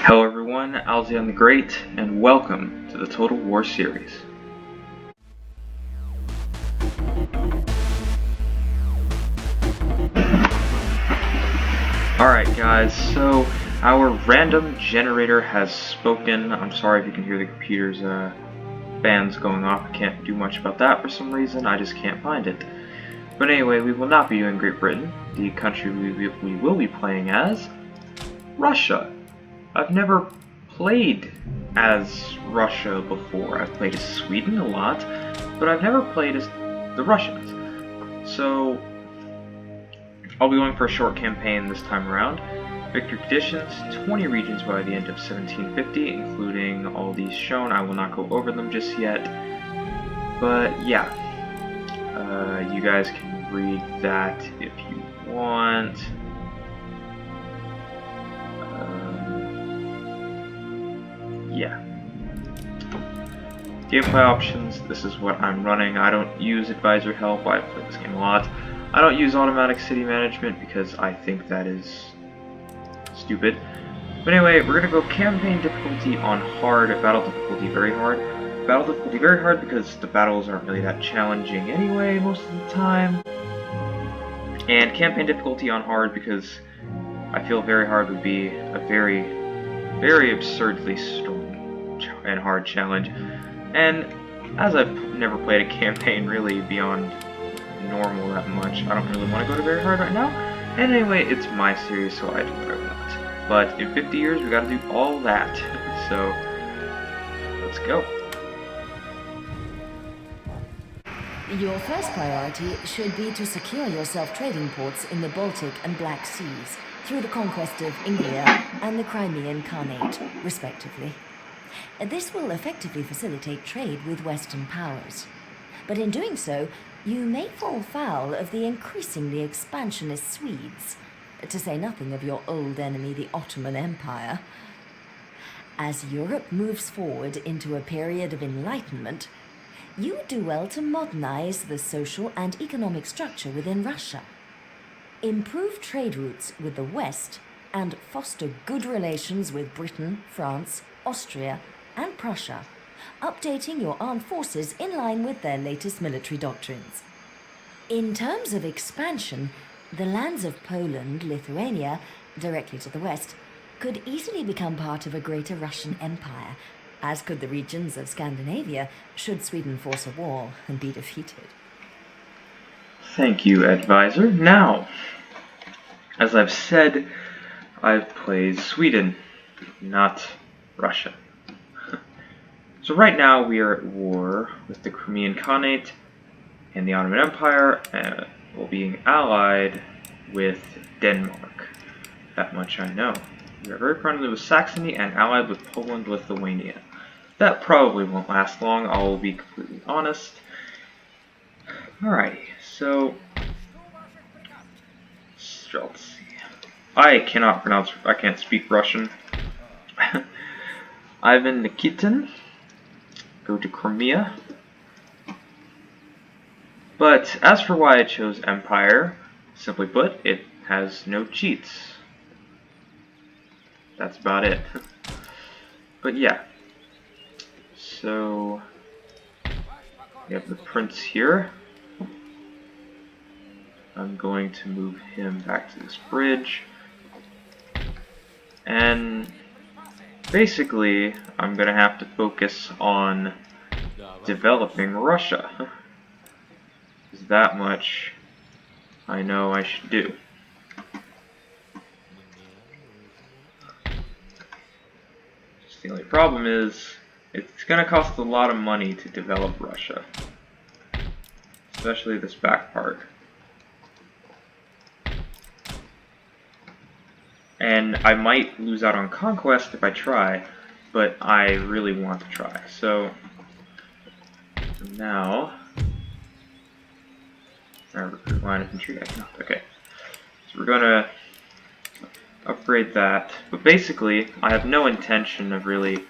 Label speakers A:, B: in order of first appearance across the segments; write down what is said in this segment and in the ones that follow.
A: Hello everyone, Alzion the Great, and welcome to the Total War series. Alright guys, so our random generator has spoken. I'm sorry if you can hear the computer's fans going off. I can't do much about that for some reason, I just can't find it. But anyway, we will not be doing Great Britain. The country we will be playing as Russia. I've never played as Russia before. I've played as Sweden a lot, but I've never played as the Russians. So I'll be going for a short campaign this time around. Victory conditions, 20 regions by the end of 1750, including all these shown. I will not go over them just yet. But yeah, you guys can read that if you want. Yeah. Gameplay options, this is what I'm running. I don't use advisor help, I've played this game a lot. I don't use automatic city management because I think that is stupid. But anyway, we're gonna go campaign difficulty on hard, battle difficulty very hard. Battle difficulty very hard because the battles aren't really that challenging anyway most of the time. And campaign difficulty on hard because I feel very hard would be a very absurdly strong and hard challenge. And as I've never played a campaign really beyond normal that much, I don't really want to go to very hard right now. And anyway, it's my series, so I do what I want. But in 50 years, we gotta do all that. So, let's go.
B: Your first priority should be to secure yourself trading ports in the Baltic and Black Seas through the conquest of Ingria and the Crimean Khanate, respectively. This will effectively facilitate trade with Western powers. But in doing so, you may fall foul of the increasingly expansionist Swedes, to say nothing of your old enemy, the Ottoman Empire. As Europe moves forward into a period of enlightenment, you would do well to modernize the social and economic structure within Russia. Improve trade routes with the West and foster good relations with Britain, France, Austria, and Prussia, updating your armed forces in line with their latest military doctrines. In terms of expansion, the lands of Poland, Lithuania, directly to the west, could easily become part of a greater Russian empire, as could the regions of Scandinavia, should Sweden force a war and be defeated.
A: Thank you, advisor. Now, as I've said, I've played Sweden, not Russia. So right now we are at war with the Crimean Khanate and the Ottoman Empire, while being allied with Denmark. That much I know. We are very friendly with Saxony and allied with Poland, Lithuania. That probably won't last long, I'll be completely honest. Alrighty, so let's see. I can't speak Russian. Ivan Nikitin. Go to Crimea. But as for why I chose Empire, simply put, it has no cheats. That's about it. But yeah. So we have the prince here. I'm going to move him back to this bridge. And basically, I'm going to have to focus on developing Russia. Because that much I know I should do. Just the only problem is, it's going to cost a lot of money to develop Russia. Especially this back part. And I might lose out on conquest if I try, but I really want to try. So now, recruit line infantry. I cannot. Okay, so we're gonna upgrade that. But basically, I have no intention of really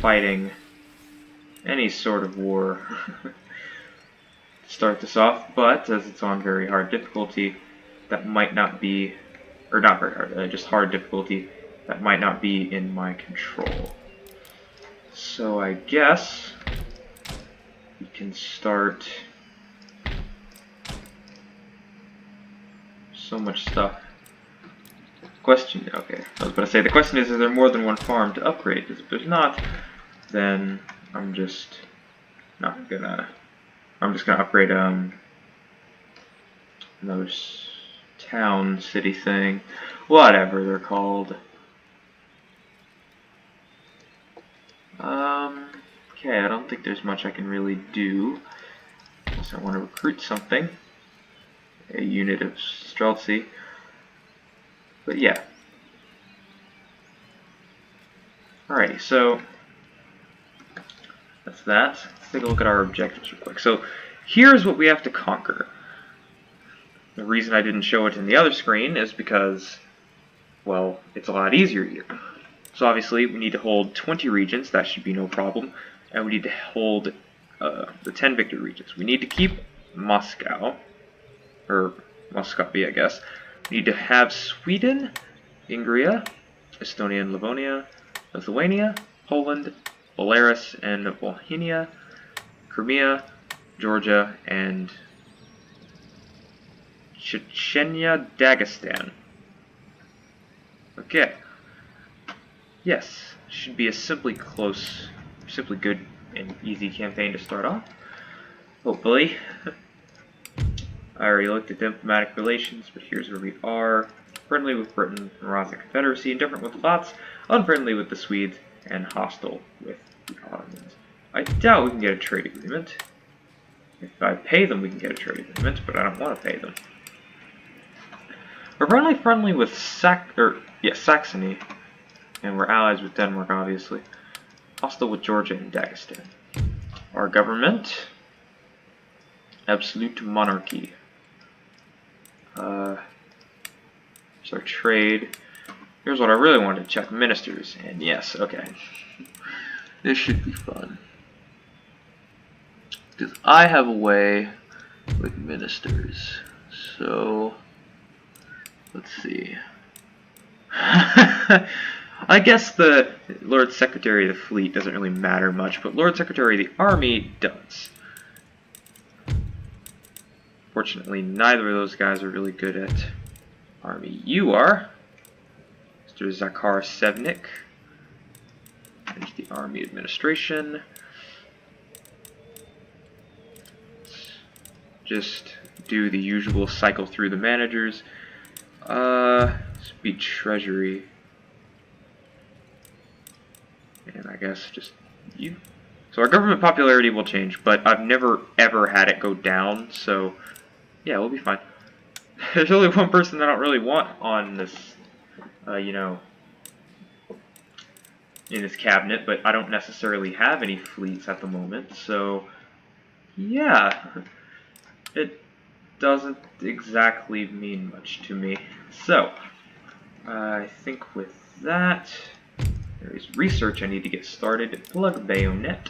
A: fighting any sort of war to start this off. But as it's on very hard difficulty, that might not be. Or not very hard, just hard difficulty. that might not be in my control. So I guess we can start. So much stuff. Question, okay, I was about to say, the question is there more than one farm to upgrade? Because if there's not, then I'm just gonna upgrade, those town, city thing, whatever they're called. Okay, I don't think there's much I can really do, unless I want to recruit something, a unit of Streltsy, but yeah. Alrighty, so that's that. Let's take a look at our objectives real quick. So here's what we have to conquer. The reason I didn't show it in the other screen is because, well, it's a lot easier here. So obviously we need to hold 20 regions, that should be no problem, and we need to hold the 10 victory regions. We need to keep Moscow, or Muscovy, I guess. We need to have Sweden, Ingria, Estonia and Livonia, Lithuania, Poland, Belarus and Bohemia, Crimea, Georgia, and Chechnya, Dagestan. Okay. Yes, should be a simply good and easy campaign to start off. Hopefully. I already looked at diplomatic relations, but here's where we are. Friendly with Britain and Moroccan Confederacy, indifferent with the Lots, unfriendly with the Swedes, and hostile with the Ottomans. I doubt we can get a trade agreement. If I pay them, we can get a trade agreement, but I don't want to pay them. We're friendly with Saxony, and we're allies with Denmark, obviously. Hostile with Georgia and Dagestan. Our government, absolute monarchy. Here's our trade. Here's what I really wanted to check, ministers. And yes, okay. This should be fun. Because I have a way with ministers. So, let's see. I guess the Lord Secretary of the Fleet doesn't really matter much, but Lord Secretary of the Army does. Fortunately, neither of those guys are really good at Army. You are, Mr. Zakhar Sevnik. Manage the Army Administration. Just do the usual cycle through the managers. Speed Treasury. And I guess just you. So our government popularity will change, but I've never ever had it go down, so yeah, we'll be fine. There's only one person that I don't really want on this, you know, in this cabinet, but I don't necessarily have any fleets at the moment, so yeah, it doesn't exactly mean much to me. So, I think with that, there is research I need to get started. Plug bayonet.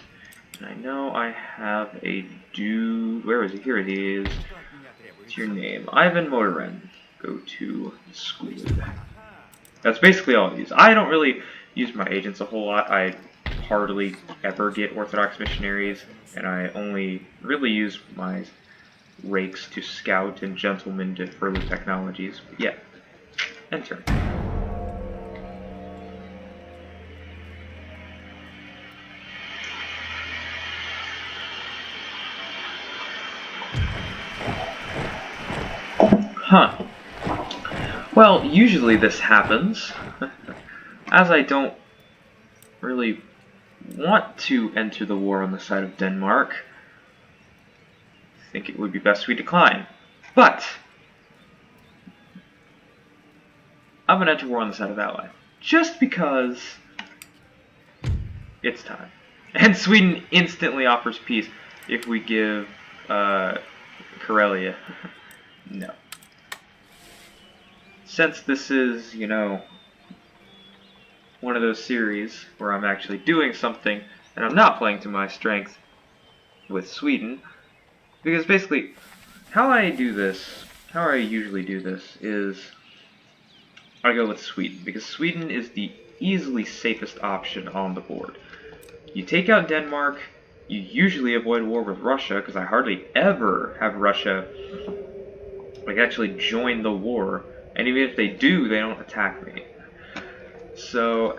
A: And I know I have a dude. Where is he? Here it is. What's your name? Ivan Motoren. Go to school. That's basically all I use. I don't really use my agents a whole lot. I hardly ever get Orthodox missionaries, and I only really use my rakes to scout and gentlemen to further technologies. But yeah. Enter. Huh. Well, usually this happens, as I don't really want to enter the war on the side of Denmark. I think it would be best we decline. But I'm going to enter war on the side of Ally, just because it's time. And Sweden instantly offers peace if we give Karelia. No. Since this is, you know, one of those series where I'm actually doing something and I'm not playing to my strength with Sweden, because basically how I usually do this is I go with Sweden, because Sweden is the easily safest option on the board. You take out Denmark, you usually avoid war with Russia, because I hardly ever have Russia like actually join the war, and even if they do, they don't attack me. So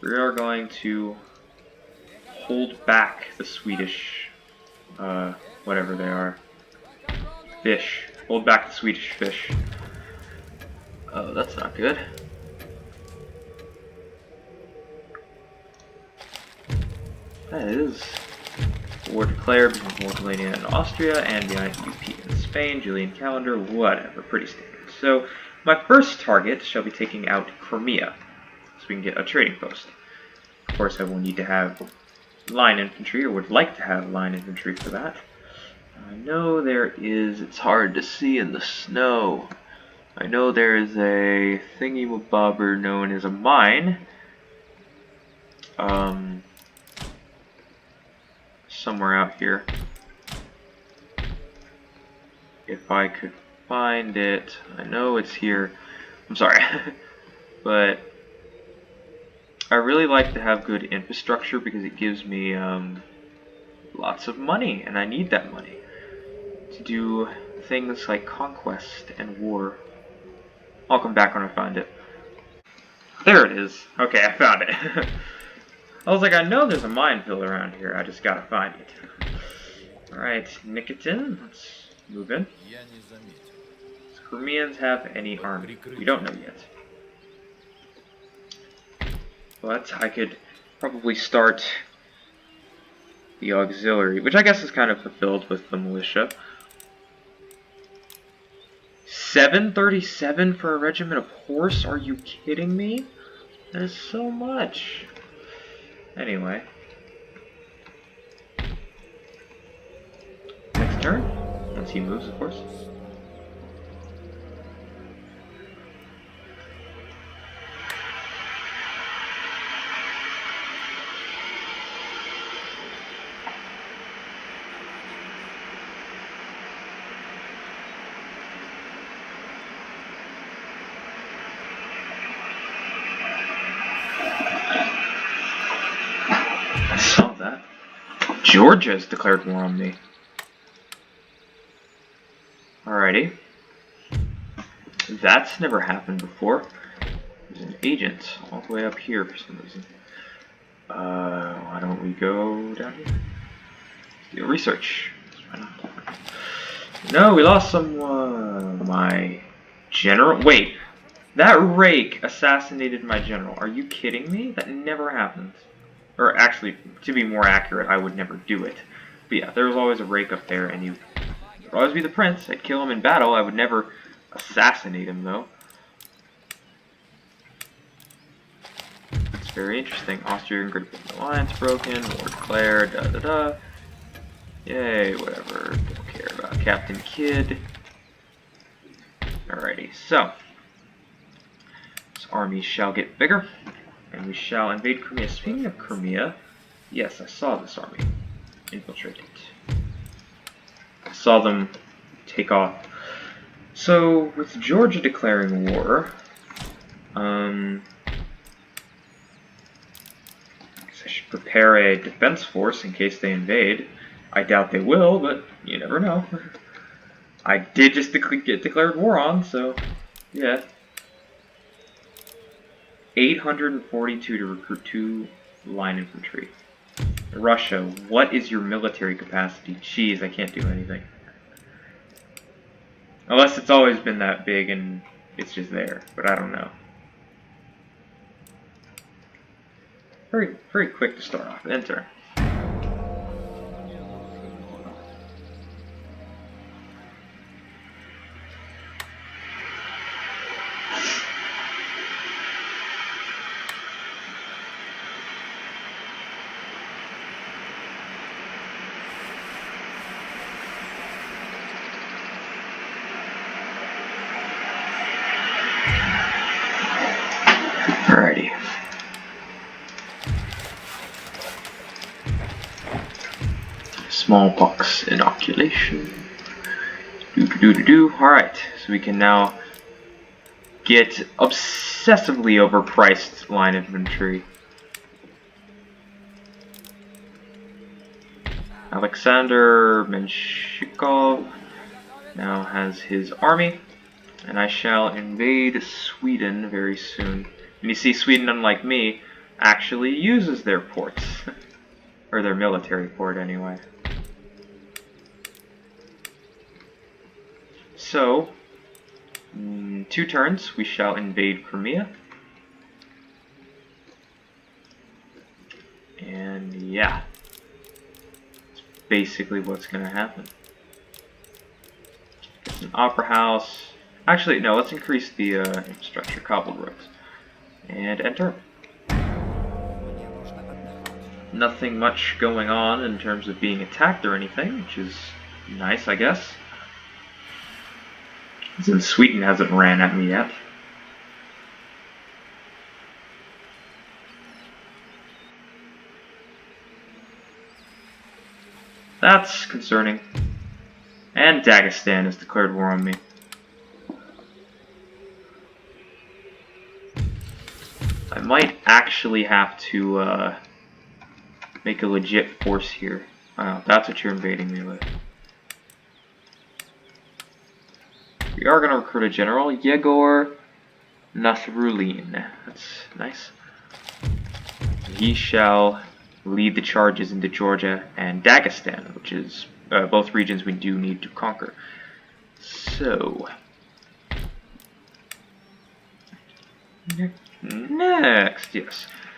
A: we are going to hold back the Swedish, whatever they are, fish. Hold back the Swedish fish. Oh, that's not good. That is war declared between Lithuania and Austria, and behind UP in Spain, Julian calendar, whatever, pretty standard. So my first target shall be taking out Crimea, so we can get a trading post. Of course, I will need to have line infantry, or would like to have line infantry for that. I know there is, it's hard to see in the snow. I know there is a thingy-mabobber known as a mine. Somewhere out here. If I could find it, I know it's here. I'm sorry, but I really like to have good infrastructure because it gives me lots of money, and I need that money to do things like conquest and war. I'll come back when I find it. There it is. Okay, I found it. I was like, I know there's a minefield around here, I just gotta find it. Alright, Nikitin, let's move in. Does Crimeans have any army? We don't know yet. But I could probably start the auxiliary, which I guess is kind of fulfilled with the militia. 737 for a regiment of horse? Are you kidding me? That is so much. Anyway. Next turn. Once he moves, of course. I saw that. Georgia's declared war on me. Alrighty. That's never happened before. There's an agent all the way up here for some reason. Why don't we go down here? Let's do research. No, we lost someone. My general. Wait, that rake assassinated my general. Are you kidding me? That never happens. Or actually, to be more accurate, I would never do it. But yeah, there was always a rake up there, and you would always be the prince. I'd kill him in battle. I would never assassinate him, though. It's very interesting. Austria and Great Britain alliance broken. War declared. Da da da. Yay, whatever. Don't care about Captain Kidd. Alrighty, so this army shall get bigger, and we shall invade Crimea. Speaking of Crimea, yes, I saw this army infiltrate it. I saw them take off. So, with Georgia declaring war, I guess I should prepare a defense force in case they invade. I doubt they will, but you never know. I did just get declared war on, so yeah. 842 to recruit 2 line infantry. Russia, what is your military capacity? Jeez, I can't do anything. Unless it's always been that big and it's just there, but I don't know. Very quick to start off. Enter. Alrighty. Smallpox inoculation. Alright, so we can now get obsessively overpriced line infantry. Alexander Menshikov now has his army, and I shall invade Sweden very soon. And you see, Sweden, unlike me, actually uses their ports. Or their military port, anyway. So, in 2 turns, we shall invade Crimea. And yeah, that's basically what's going to happen. Get an opera house. Actually, no, let's increase the infrastructure, cobbled roads. And enter. Nothing much going on in terms of being attacked or anything, which is nice, I guess. Since Sweden hasn't ran at me yet. That's concerning. And Dagestan has declared war on me. I might actually have to make a legit force here. That's what you're invading me with. We are going to recruit a general, Yegor Nasrulin. That's nice. He shall lead the charges into Georgia and Dagestan, which is both regions we do need to conquer. So,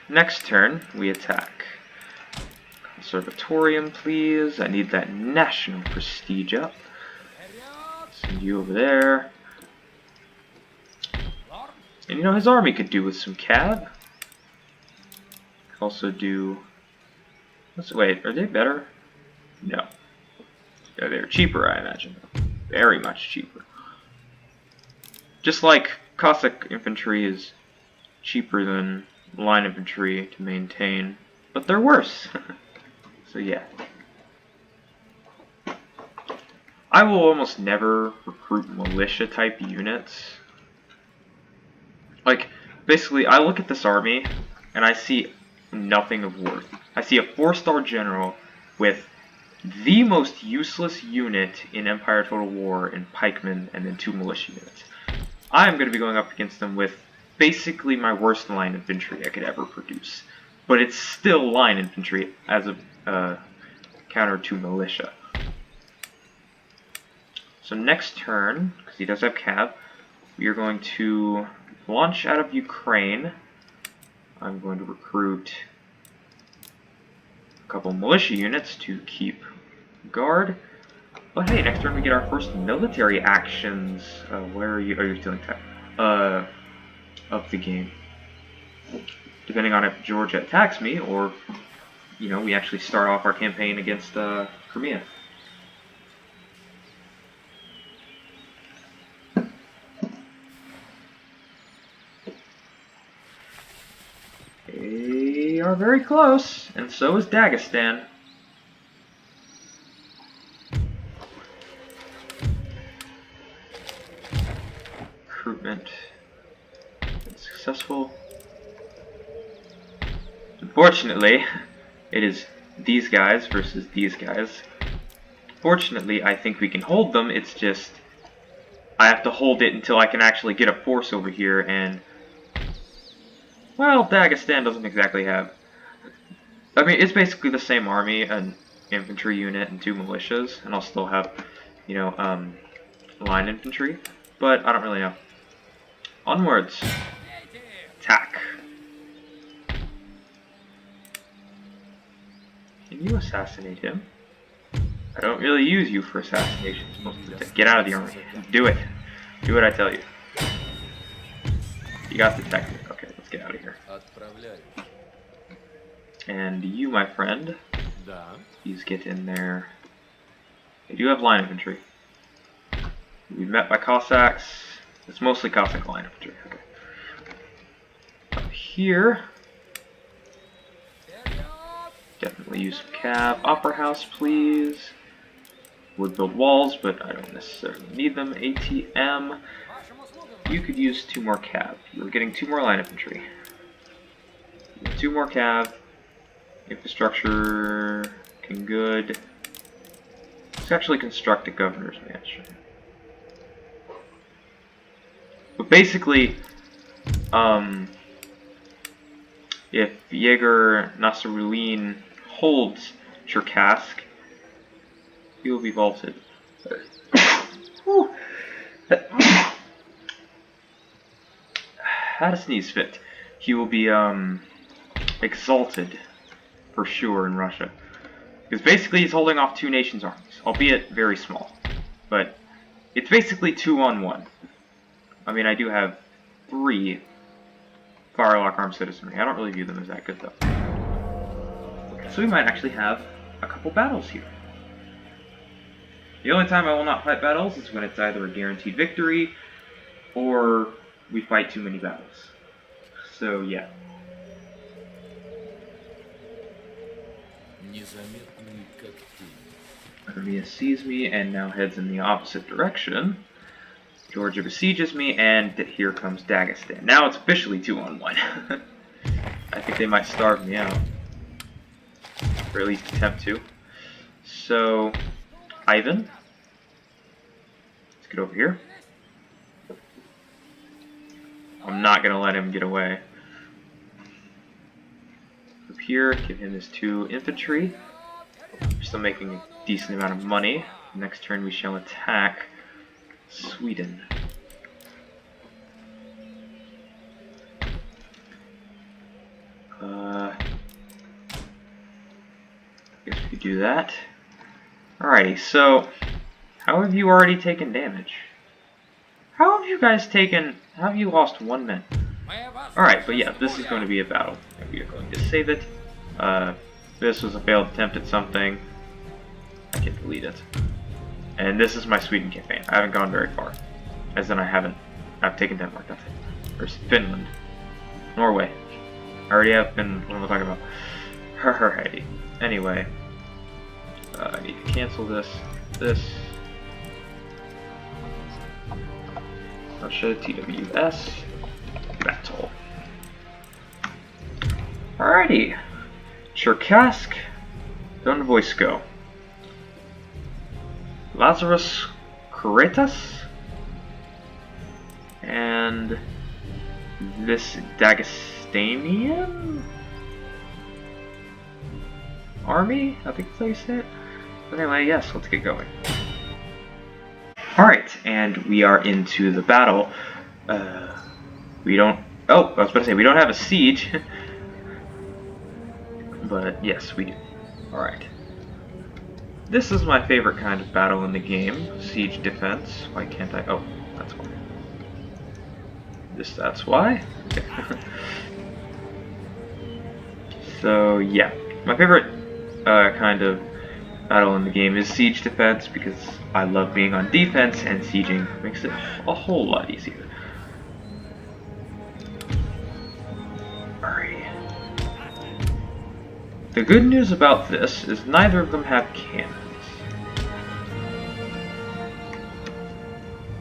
A: next turn we attack. Conservatorium, please. I need that national prestige up. Send you over there. And you know, his army could do with some cav. Could also do... wait, are they better? No. Yeah, they're cheaper, I imagine. Very much cheaper. Just like Cossack infantry is cheaper than line infantry to maintain, but they're worse. So yeah. I will almost never recruit militia type units. Like, basically, I look at this army and I see nothing of worth. I see a 4-star general with the most useless unit in Empire Total War in pikemen and then 2 militia units. I am going to be going up against them with basically my worst line infantry I could ever produce. But it's still line infantry as a counter to militia. So next turn, because he does have cav, we are going to launch out of Ukraine. I'm going to recruit a couple militia units to keep guard. But hey, next turn we get our first military actions. Where are you? Oh, you're still in tech. Of the game. Depending on if Georgia attacks me, or, you know, we actually start off our campaign against Crimea. They are very close, and so is Dagestan. Recruitment successful. Unfortunately, it is these guys versus these guys. Fortunately, I think we can hold them. It's just I have to hold it until I can actually get a force over here, and well, Dagestan doesn't exactly have... I mean, it's basically the same army, an infantry unit and 2 militias, and I'll still have, you know, line infantry, but I don't really know. Onwards. Attack. Can you assassinate him? I don't really use you for assassination. Get out of the army. Do it. Do what I tell you. You got detected. Okay, let's get out of here. And you, my friend, please get in there. They do have line infantry. We've met by Cossacks. It's mostly Cossack line infantry. Okay. Up here. Definitely use some cav. Opera house, please. Would build walls, but I don't necessarily need them. ATM. you could use 2 more cav. You're getting 2 more line infantry. 2 more cav. Infrastructure looking good. Let's actually construct a governor's mansion. But basically, if Jaeger Nasrulin holds Cherkask, he will be vaulted. How to sneeze fit? He will be exalted for sure in Russia, because basically he's holding off 2 nations' armies, albeit very small. But it's basically 2-on-1. I mean, I do have 3 Firelock armed citizenry. I don't really view them as that good though. So we might actually have a couple battles here. The only time I will not fight battles is when it's either a guaranteed victory or we fight too many battles. So yeah. Crimea sees me and now heads in the opposite direction. Georgia besieges me, and here comes Dagestan. Now it's officially 2-on-1. I think they might starve me out. Or at least attempt to. So, Ivan. Let's get over here. I'm not going to let him get away. Up here, give him his 2 infantry. We're still making a decent amount of money. Next turn we shall attack Sweden. Guess we could do that. Alrighty, so how have you already taken damage? How have you guys taken? How have you lost 1 man? Alright, but yeah, this is going to be a battle. We are going to save it. This was a failed attempt at something. I can delete it. And this is my Sweden campaign. I haven't gone very far. As in I've taken Denmark, that's it. Or Finland. Norway. I already have Finland. What am I talking about? Alrighty. Anyway. I need to cancel this. Russia, TWS. Battle. Alrighty. Cherkask. Don Voisko. Lazarus Kuretas. And this Dagestanian army, I think that's how you say it. But anyway, yes, let's get going. Alright, and we are into the battle. We don't... Oh, I was about to say, we don't have a siege. But yes, we do. Alright. This is my favorite kind of battle in the game. Siege defense. Why can't I... Oh, that's why. That's why? Okay. So, yeah. My favorite kind of battle in the game is siege defense, because I love being on defense, and sieging makes it a whole lot easier. Alright. The good news about this is neither of them have cannons.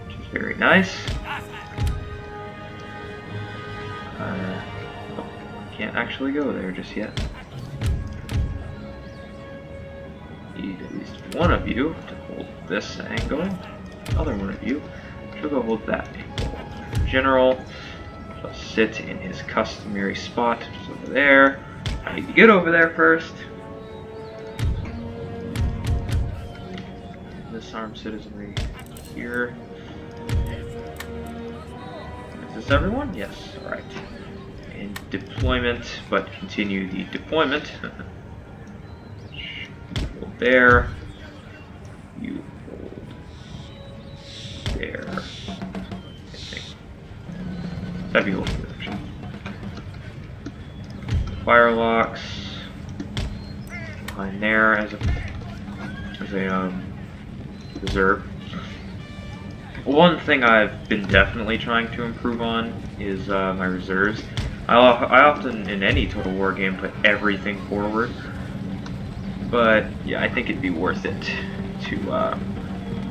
A: Which is very nice. Oh, can't actually go there just yet. Need at least one of you to hold this angle. The other one of you should go hold that angle. General shall sit in his customary spot just over there. I need to get over there first. Disarm citizenry here. Is this everyone? Yes, alright. And deployment, but continue the deployment. You hold there. You hold there. That'd be a little bit actually. Firelocks behind there as a reserve. One thing I've been definitely trying to improve on is my reserves. I often, in any Total War game, put everything forward. But, yeah, I think it'd be worth it to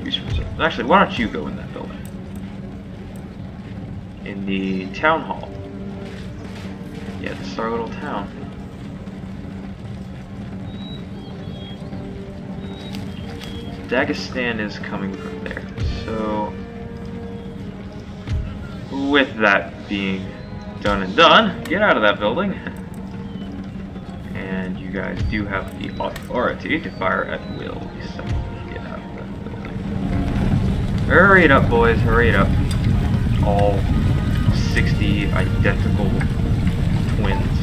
A: use reserves. Actually, why don't you go in that building? in the town hall. Yeah, this is our little town. Dagestan is coming from there. So, with that being done and done, get out of that building. And you guys do have the authority to fire at will. So, get out of that building. Hurry it up, boys. Hurry it up. All 60 identical twins.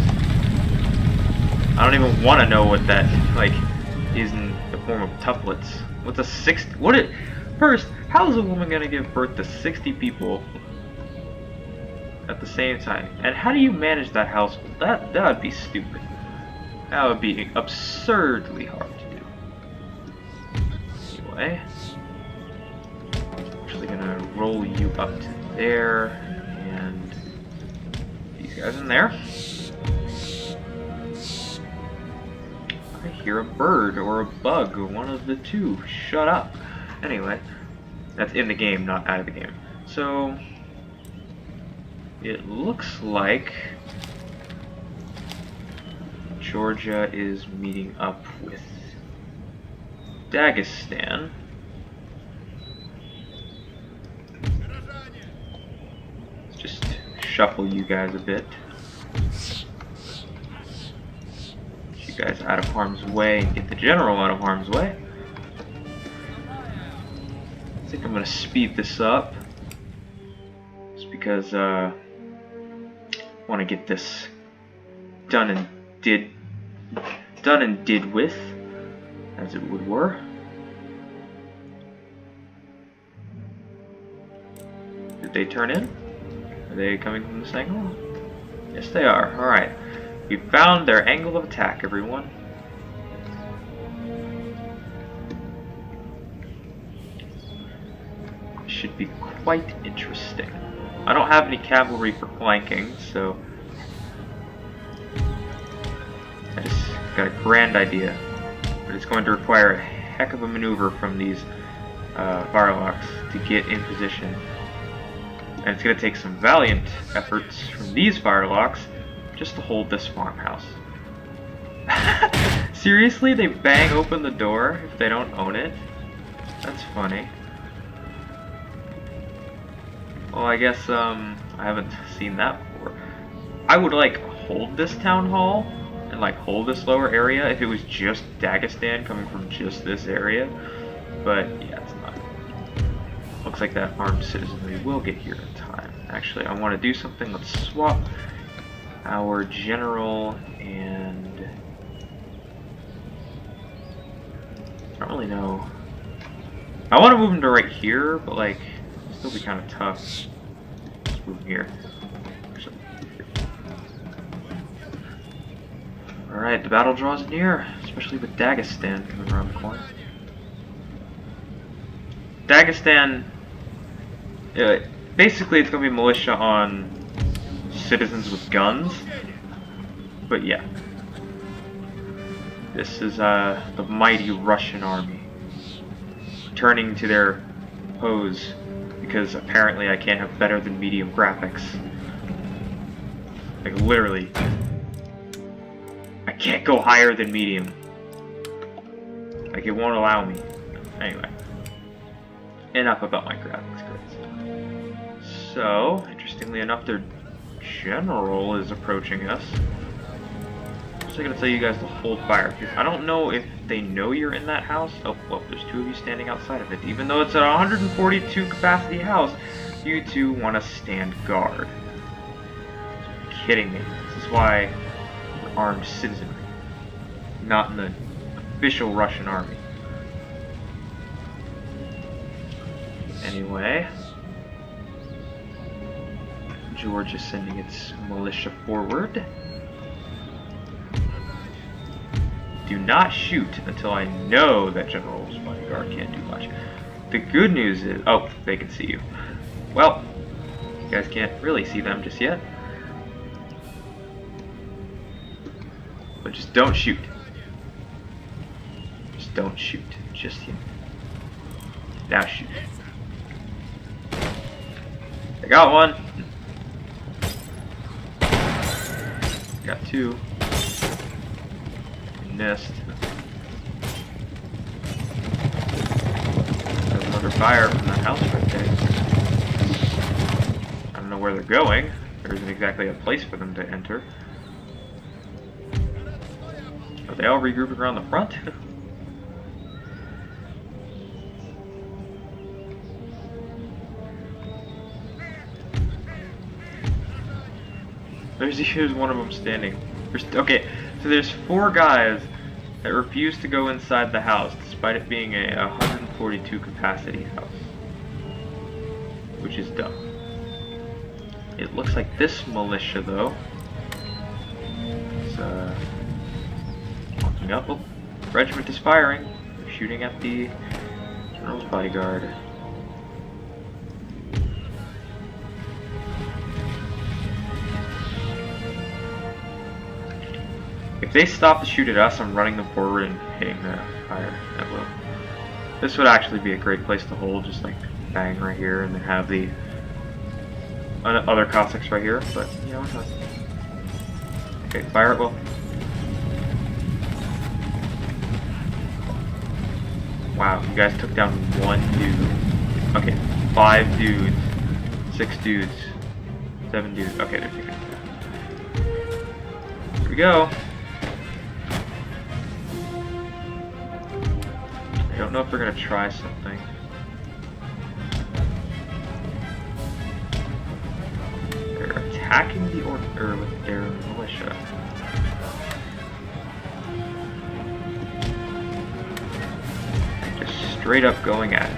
A: I don't even want to know what that, like, is in the form of tuplets. What's a 60? First, how is a woman gonna give birth to 60 people at the same time? And how do you manage that household? That would be stupid. That would be absurdly hard to do. Anyway, I'm actually gonna roll you up to there, and these guys in there. I hear a bird or a bug, or one of the two. Shut up. Anyway, that's in the game, not out of the game. So, it looks like Georgia is meeting up with Dagestan. Let's just shuffle you guys a bit. Get you guys out of harm's way and get the general out of harm's way. I think I'm gonna speed this up. Just because I want to get this done and did with, as it would were. Did they turn in? Are they coming from this angle? Yes, they are. Alright. We found their angle of attack, everyone. Should be quite interesting. I don't have any cavalry for flanking, so I just got a grand idea. But it's going to require a heck of a maneuver from these firelocks to get in position. And it's going to take some valiant efforts from these firelocks just to hold this farmhouse. Seriously, they bang open the door if they don't own it? That's funny. Well, I guess I haven't seen that before. I would like hold this town hall and like hold this lower area if it was just Dagestan coming from just this area, but yeah, it's not. Looks like that armed citizenry will get here in time. Actually, I want to do something. Let's swap our general and I don't really know. I want to move him to right here, but like it'll still be kind of tough. Let's move him here. Alright, the battle draws near, especially with Dagestan coming around the corner. Dagestan, basically it's going to be militia on citizens with guns, but yeah. This is the mighty Russian army, returning to their pose, because apparently I can't have better than medium graphics. Like literally. I can't go higher than medium. Like, it won't allow me. Anyway. Enough about my graphics cards. So, interestingly enough, their general is approaching us. I'm just gonna tell you guys to hold fire, because I don't know if they know you're in that house. Oh, well, there's two of you standing outside of it. Even though it's a 142 capacity house, you two want to stand guard. You're kidding me. This is why armed citizenry, not in the official Russian army. Anyway, Georgia is sending its militia forward. Do not shoot until I know that General's bodyguard can't do much. The good news is, oh, they can see you. Well, you guys can't really see them just yet. But just don't shoot. Just don't shoot. Just yet. Now shoot. I got one. Got two. Missed. There's another fire from that house right there. I don't know where they're going. There isn't exactly a place for them to enter. Are they all regrouping around the front? Here's one of them standing. Okay, so there's 4 guys that refuse to go inside the house despite it being a 142 capacity house, which is dumb. It looks like this militia though is walking up. Oh, regiment is firing. They're shooting at the general's bodyguard. If they stop to shoot at us, I'm running them forward and hitting the fire at will. This would actually be a great place to hold, just like bang right here, and then have the other Cossacks right here, but you know what? Okay, fire at will. Wow, you guys took down 1 dude. Okay, 5 dudes, 6 dudes, 7 dudes. Okay, they're taking it down. Here we go. I don't know if they're gonna try something. They're attacking the order with their militia. They're just straight up going at it.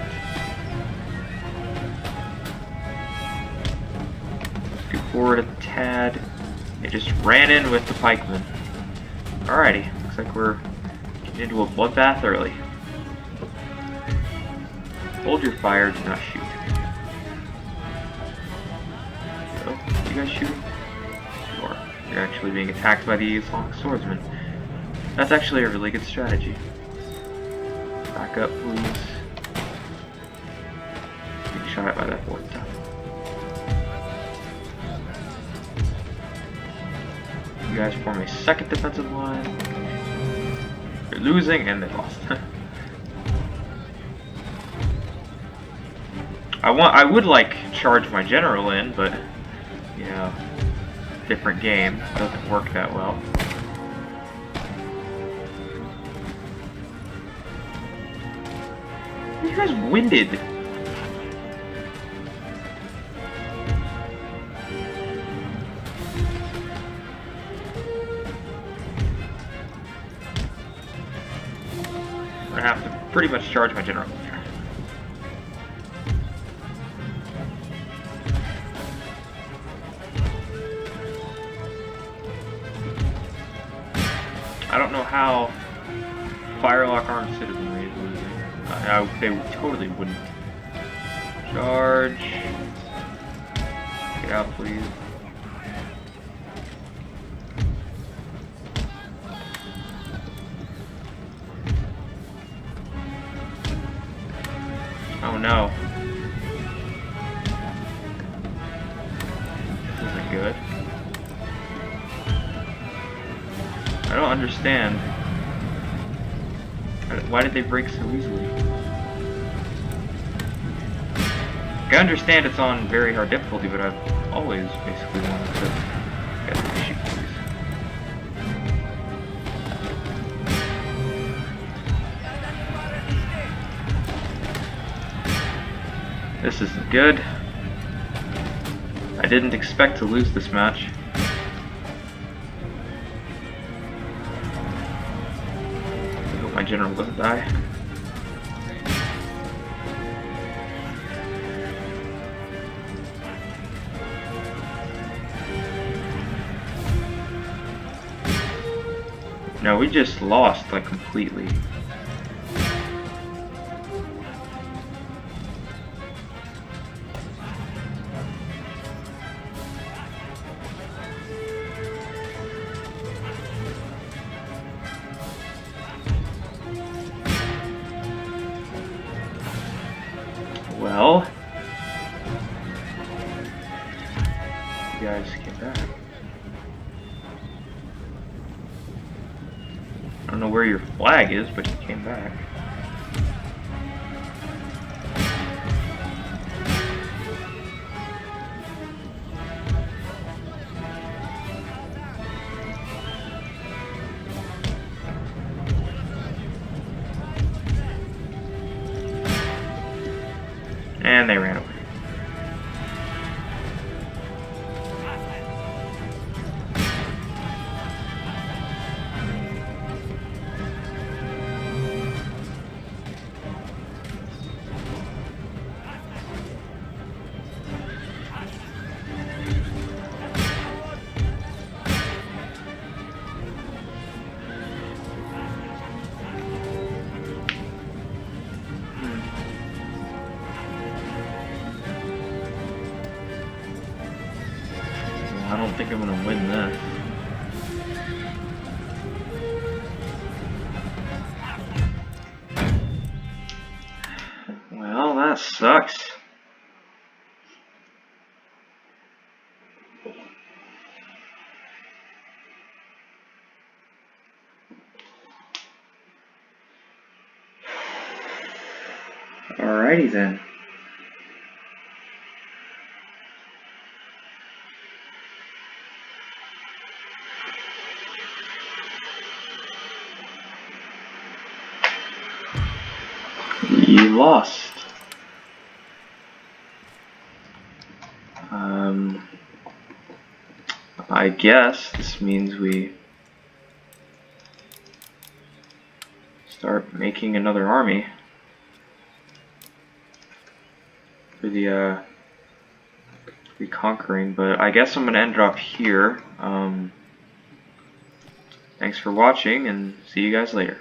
A: Scoot forward a tad. They just ran in with the pikemen. Alrighty, looks like we're getting into a bloodbath early. Hold your fire, do not shoot. So, you guys shooting? Sure. You're actually being attacked by these long swordsmen. That's actually a really good strategy. Back up, please. Being shot at by that 4th time. You guys form a 2nd defensive line. They're losing and they lost. I would like charge my general in, but you know, different game, doesn't work that well. You guys winded. I'm gonna have to pretty much charge my general. I don't know how Firelock Armed Citizenry is losing. They totally wouldn't. Charge. Get out, please. Oh no. This isn't good. I don't understand. Why did they break so easily? I understand it's on very hard difficulty, but I've always basically wanted to get them to shoot these. This isn't good. I didn't expect to lose this match. My general doesn't die. No, we just lost like completely. Well, you guys came back. where your flag is, but you came back. And they ran away. I don't think I'm gonna win this. Well, that sucks. Alrighty then. You lost. I guess this means we start making another army for the reconquering, but I guess I'm gonna end it off here. Thanks for watching, and see you guys later.